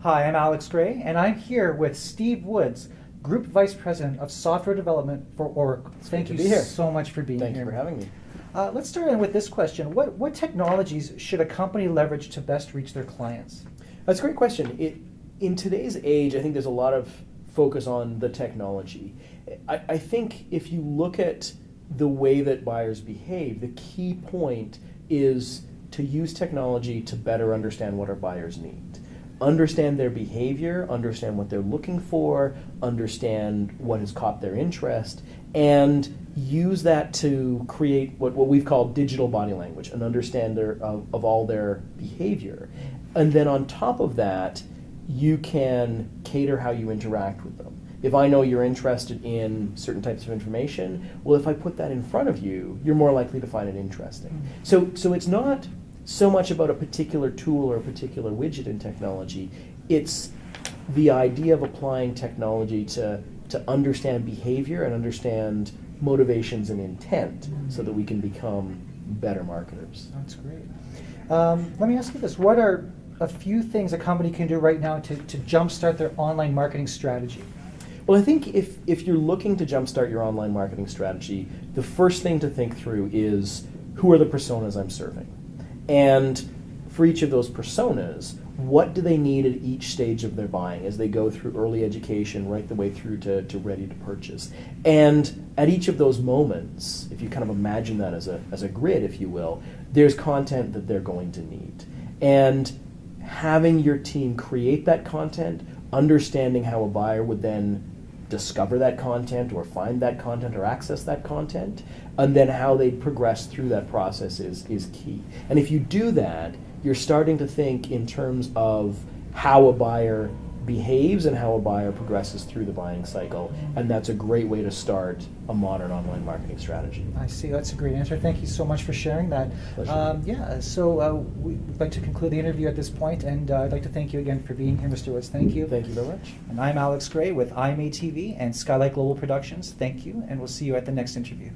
Hi, I'm Alex Gray, and I'm here with Steve Woods, Group Vice President of Software Development for Oracle. Thank you so much for being here. Thank you for having me. Let's start in with this question. What technologies should a company leverage to best reach their clients? That's a great question. In today's age, I think there's a lot of focus on the technology. I think if you look at the way that buyers behave, the key point is to use technology to better understand what our buyers need. Understand their behavior, understand what they're looking for, understand what has caught their interest, and use that to create what we've called digital body language, an understander of all their behavior. And then on top of that, you can cater how you interact with them. If I know you're interested in certain types of information, well, if I put that in front of you, you're more likely to find it interesting. So it's not so much about a particular tool or a particular widget in technology. It's the idea of applying technology to understand behavior and understand motivations and intent so that we can become better marketers. That's great. Let me ask you this. What are a few things a company can do right now to jumpstart their online marketing strategy? Well, I think if you're looking to jumpstart your online marketing strategy, the first thing to think through is, who are the personas I'm serving? And for each of those personas, what do they need at each stage of their buying as they go through early education right the way through to ready to purchase? And at each of those moments, if you kind of imagine that as a grid, if you will, there's content that they're going to need. And having your team create that content, understanding how a buyer would then discover that content or find that content or access that content, and then how they progress through that process is key. And if you do that, you're starting to think in terms of how a buyer behaves and how a buyer progresses through the buying cycle, and that's a great way to start a modern online marketing strategy. I see. That's a great answer. Thank you so much for sharing that. We'd like to conclude the interview at this point, and I'd like to thank you again for being here, Mr. Woods. Thank you. Thank you very much. And I'm Alex Gray with IMA TV and Skylight Global Productions. Thank you, and we'll see you at the next interview.